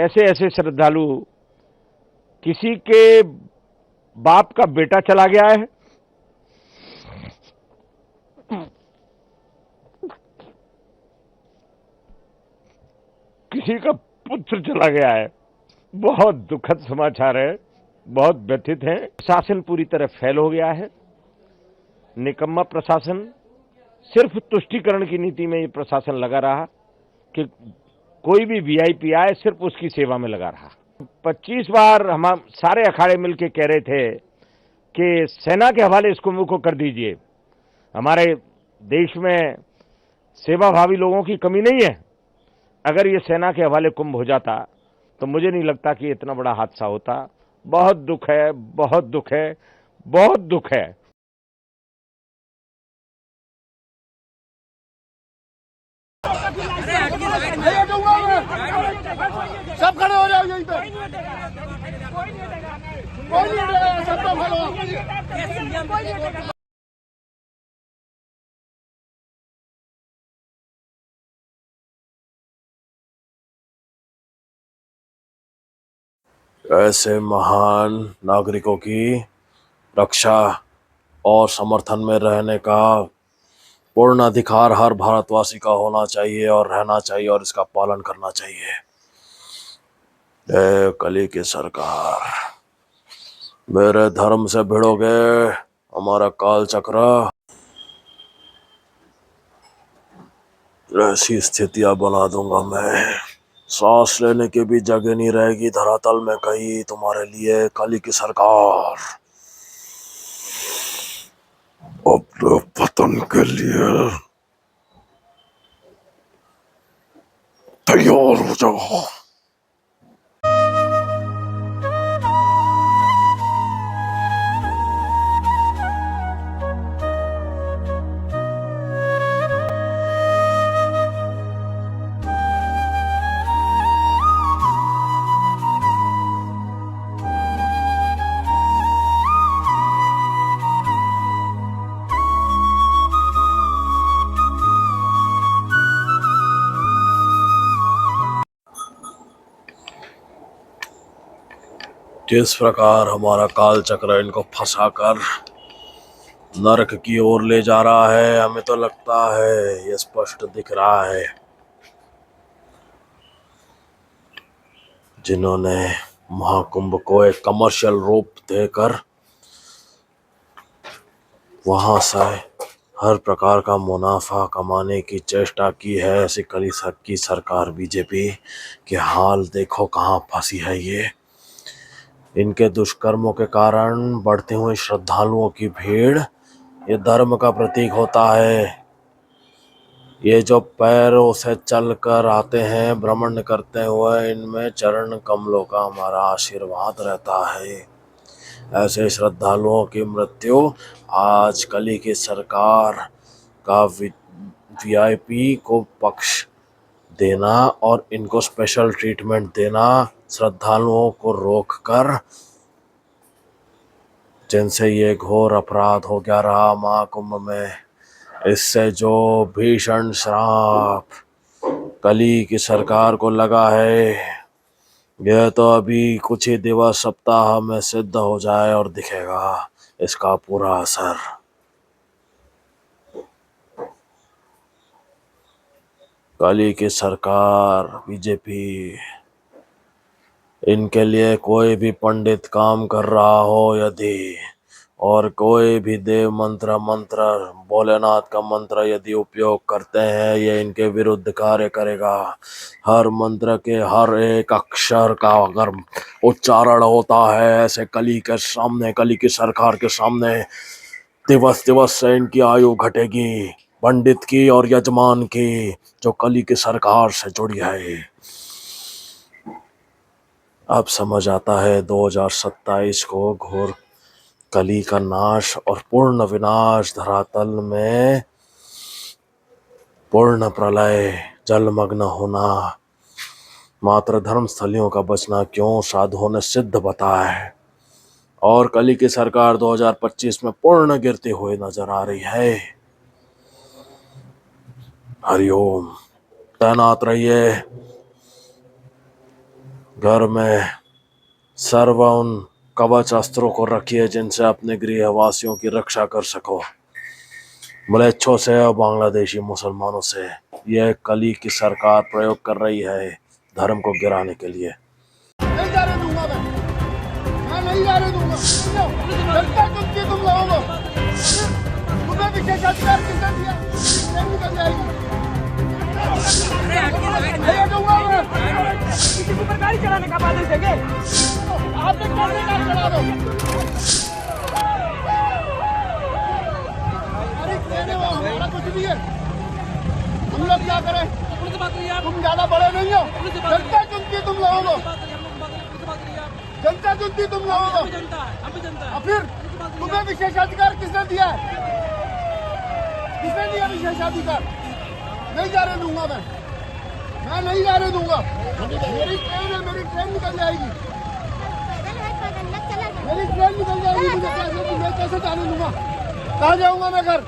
ऐसे ऐसे श्रद्धालु, किसी के बाप का बेटा चला गया है, किसी का पुत्र चला गया है। बहुत दुखद समाचार है, बहुत व्यथित हैं। प्रशासन पूरी तरह फेल हो गया है, निकम्मा प्रशासन। सिर्फ तुष्टीकरण की नीति में ये प्रशासन लगा रहा कि कोई भी वीआईपी आए सिर्फ उसकी सेवा में लगा रहा। 25 बार हम सारे अखाड़े मिलकर कह रहे थे कि सेना के हवाले इस कुंभ को कर दीजिए। हमारे देश में सेवाभावी लोगों की कमी नहीं है। अगर ये सेना के हवाले कुंभ हो जाता तो मुझे नहीं लगता कि इतना बड़ा हादसा होता। बहुत दुख है, बहुत दुख है, बहुत दुख है। सब खड़े हो जाओ यहीं पे। कोई नहीं हटेगा, सबका खड़े हो। ऐसे महान नागरिकों की रक्षा और समर्थन में रहने का पूर्ण अधिकार हर भारतवासी का होना चाहिए और रहना चाहिए और इसका पालन करना चाहिए। जय कली की सरकार। मेरे धर्म से भिड़ोगे हमारा काल चक्र, ऐसी स्थितियां बना दूंगा मैं, सांस लेने की भी जगह नहीं रहेगी धरातल में कहीं तुम्हारे लिए। कली की सरकार अपने पतन के लिए तैयार हो जाओ। जिस प्रकार हमारा काल चक्र इनको फंसाकर नरक की ओर ले जा रहा है, हमें तो लगता है ये स्पष्ट दिख रहा है। जिन्होंने महाकुंभ को एक कमर्शियल रूप देकर वहां से हर प्रकार का मुनाफा कमाने की चेष्टा की है, ऐसी कली की सरकार बीजेपी के हाल देखो कहाँ फंसी है। ये इनके दुष्कर्मों के कारण बढ़ती हुई श्रद्धालुओं की भीड़ ये धर्म का प्रतीक होता है। ये जो पैरों से चलकर आते हैं भ्रमण करते हुए, इनमें चरण कमलों का हमारा आशीर्वाद रहता है। ऐसे श्रद्धालुओं की मृत्यु आज कली की सरकार का वीआईपी को पक्ष देना और इनको स्पेशल ट्रीटमेंट देना, श्रद्धालुओं को रोककर जिनसे ये घोर अपराध हो गया रहा महाकुंभ में, इससे जो भीषण श्राप कली की सरकार को लगा है, यह तो अभी कुछ ही दिवस सप्ताह में सिद्ध हो जाए और दिखेगा इसका पूरा असर। कली की सरकार बीजेपी, इनके लिए कोई भी पंडित काम कर रहा हो यदि, और कोई भी देव मंत्र भोलेनाथ का मंत्र यदि उपयोग करते हैं, ये इनके विरुद्ध कार्य करेगा। हर मंत्र के हर एक अक्षर का अगर उच्चारण होता है ऐसे कली के सामने, कली की सरकार के सामने, दिवस दिवस से इनकी आयु घटेगी, पंडित की और यजमान की जो कली की सरकार से जुड़ी है। अब समझ आता है 2027 को घोर कली का नाश और पूर्ण विनाश, धरातल में पूर्ण प्रलय, जलमग्न होना, मात्र धर्मस्थलियों का बचना क्यों साधुओं ने सिद्ध बताया है। और कली की सरकार 2025 में पूर्ण गिरती हुई नजर आ रही है। हरिओम। तैनात रहिए, घर में सर्व उन कवच अस्त्रों को रखिए जिनसे अपने गृहवासियों की रक्षा कर सको। मलेच्छों से और बांग्लादेशी मुसलमानों से यह कली की सरकार प्रयोग कर रही है धर्म को गिराने के लिए। नहीं जाने दूंगा मैं नहीं जाने दूंगा। जनता चुनती तुम लोगों को, तुम्हें विशेषाधिकार किसने दिया? ट्रेन निकल जाएगी। नहीं हटूंगा मैं। किसी के ऊपर गाड़ी चलाने का आदेश देंगे? आपने कैसे गाड़ी चला दो? अरे ट्रेन है वो, हमारा कुछ भी है। हम लोग क्या करें? तुम ज्यादा बड़े नहीं हो। जनता चुनती तुम लोगों को, जनता चुनती तुम लोगों को। और फिर तुम्हें विशेषाधिकार किसने दिया है? किसने दिया विशेषाधिकार? नहीं जाने दूंगा मैं नहीं जाने दूंगा। मेरी ट्रेन है, मेरी ट्रेन निकल जाएगी। मेरी ट्रेन निकल जाएगी। मैं कैसे जाने दूंगा? कहाँ जाऊंगा मैं घर?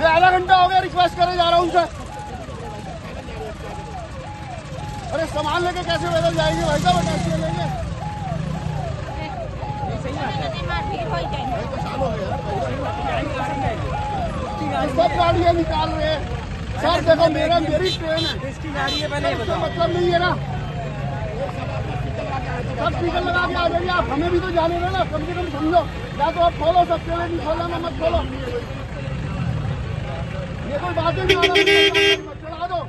मैं आधा घंटा हो गया रिक्वेस्ट करे जा रहा हूँ उनसे। अरे सामान लेके कैसे पैदल जाएंगे भाई साहब? टैक्सी लेंगे? सब गाड़ियाँ निकाल रहे हैं सर। देखो मेरी ट्रेन है, इसका मतलब नहीं है ना। सब स्पीकर लगा के आ जाइए आप, हमें भी तो जाने दो ना, कम से कम समझो। या तो आप खोलो सकते हो, नहीं खोलना ना मत खोलो। ये कोई बात ही नहीं। चढ़ा दो,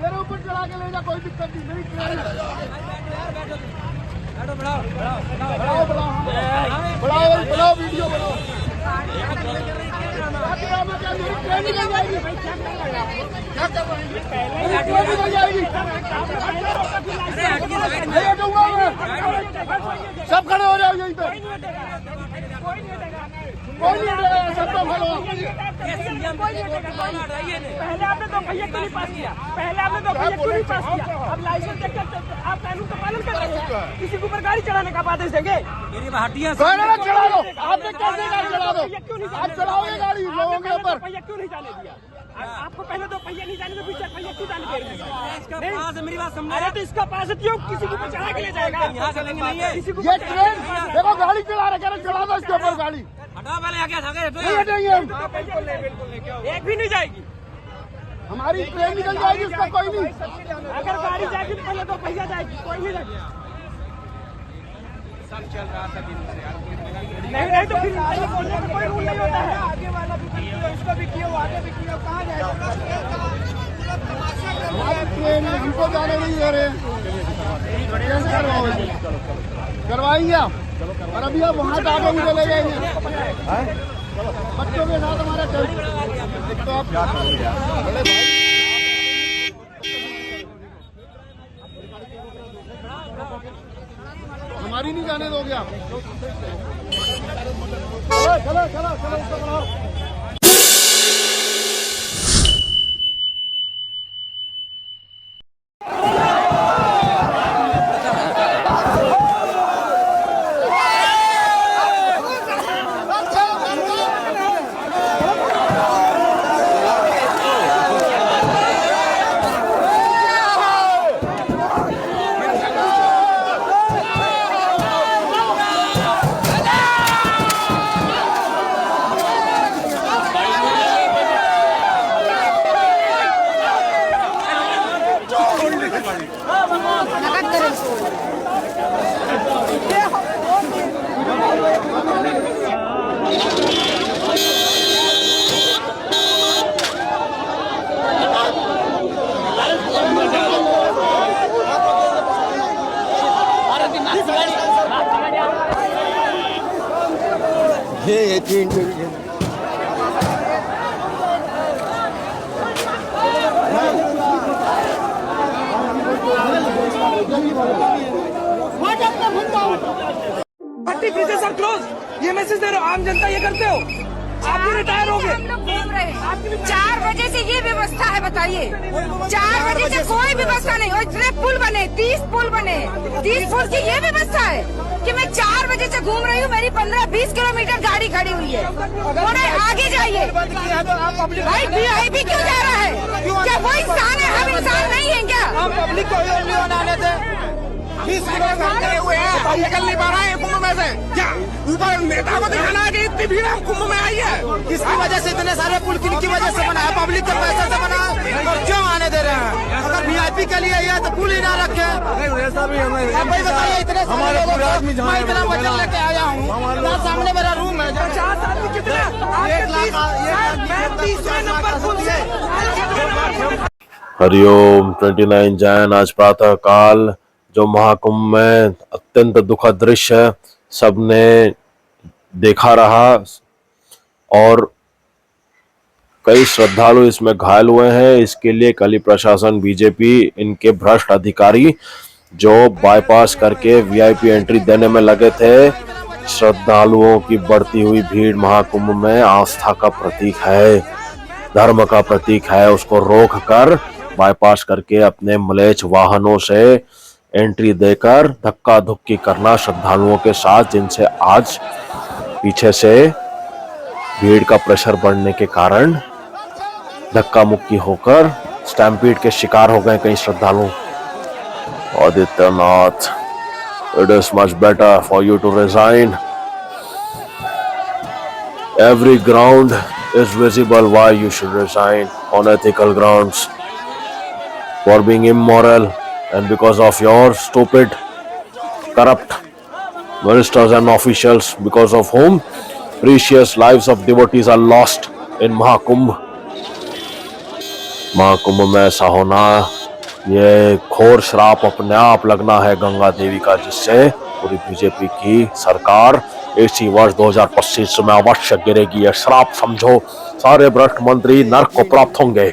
मेरे ऊपर चढ़ा के ले जा, कोई दिक्कत नहीं। मेरी ट्रेन है। बढ़ाओ वीडियो बढ़ाओ। मेरी ट्रेन निकल जाएगी। क्या कर रहे हैं? ट्रेन निकल जाएगी। नहीं हटूंगा मैं। सब खड़े हो जाओ यहीं पे। कोई नहीं हटेगा, सब तो खड़े हो। पहले आपने तो भैया क्यों नहीं पास किया? अब लाइसेंस देखकर आप कानून का पालन कर रहे हैं। किसी के ऊपर गाड़ी चलाने का आदेश देंगे? चला दो। आपने कैसे गाड़ी चला दो? आप चलाओगे गाड़ी लोगों के ऊपर? भैया क्यों नहीं जाने दिया? आपको पहले तो भैया नहीं जाने तो पीछे भैया क्यों जाने दे रहे हैं? मेरी बात समझ। अरे तो इसका पास क्यों किसी के ऊपर चढ़ा के ले जाएगा? यहाँ चलेंगे नहीं है। ये ट्रेन देखो गाड़ी चला रहे, चला दो इसके ऊपर गाड़ी। नहीं हटेंगे हम। एक भी नहीं जाएगी। हमारी ट्रेन निकल जाएगी, उसका कोई नहीं। अगर गाड़ी जाएगी तो पहले तो भैया जाएगी, कोई नहीं जाएगी। नहीं तो फिर बोलने का कोई रूल नहीं होता है। आगे वाला भी किया, इसको भी किया, आगे भी किया, कहाँ जाएगा? हमारी ट्रेन है, हमको जाने नहीं दे रहे। कैसे करवाओगे? करवाएंगे आप? और अभी आप वहाँ से आगे मुझे ले जाएंगे बच्चों के साथ हमारा चल। तो आप क्या करोगे यार? बड़े भाई हमारी नहीं जाने दोगे आप? चलो चलो चलो इसको बनाओ। ये तीन ब्रिजेस आर क्लोज। ये मैसेज दे रहे हो, आम जनता ये करते हो? आप भी रिटायर हो गए। रहे हैं। 4 बजे से ये व्यवस्था है, बताइए। 4 बजे से कोई व्यवस्था नहीं। और इतने पुल बने, 30 पुल बने, 30 पुल की ये व्यवस्था है कि मैं 4 बजे से घूम रही हूँ, मेरी 15-20 किलोमीटर गाड़ी खड़ी हुई है। बोले आगे जाइए। भाई VIP क्यों जा रहा है? क्या वो इंसान है? हम इंसान नहीं है क्या? हम पब्लिक को आने थे 20 किलोमीटर हुए हैं, निकल नहीं पा रहे हैं कुंभ में से। क्या ऊपर नेता को दिखाना है कि इतनी भीड़ कुंभ में आई है? किसकी वजह से इतने सारे पुल किनकी वजह से बना है? पब्लिक के पैसे से बना है। और क्यों आने दे रहे हैं? अगर VIP के लिए ये तो पुल ही ना रखे। अब भाई बताइए, इतने सारे लोगों को मैं इतना वजन लेके आया हूँ, सामने मेरा रूम है। 50 आदमी कितना? 30वें नंबर पुल से। हरिओम। 29 जैन आज प्रातः काल जो महाकुंभ में अत्यंत दुखद दृश्य सबने देखा रहा और कई श्रद्धालु इसमें घायल हुए हैं। इसके लिए कली प्रशासन, बीजेपी, इनके भ्रष्ट अधिकारी जो बाईपास करके VIP एंट्री देने में लगे थे। श्रद्धालुओं की बढ़ती हुई भीड़ महाकुंभ में आस्था का प्रतीक है, धर्म का प्रतीक है। उसको रोक कर बाईपास करके अपने मलेच्छ वाहनों से एंट्री देकर धक्का धुक्की करना श्रद्धालुओं के साथ, जिनसे आज पीछे से भीड़ का प्रेशर बढ़ने के कारण धक्का मुक्की होकर स्टैम्पीड के शिकार हो गए कई श्रद्धालु। Adityanath, it is much better for you to resign. Every ground is visible why you should resign on ethical grounds. For being immoral and because of your stupid, corrupt ministers and officials, because of whom precious lives of devotees are lost in Mahakumbh. Mahakumbh में ऐसा होना ये घोर श्राप अपने आप लगना है गंगा देवी का, जिससे पूरी बीजेपी की सरकार इसी वर्ष 2025 में अवश्य गिरेगी। यह श्राप समझो, सारे भ्रष्ट मंत्री नर्क को प्राप्त होंगे।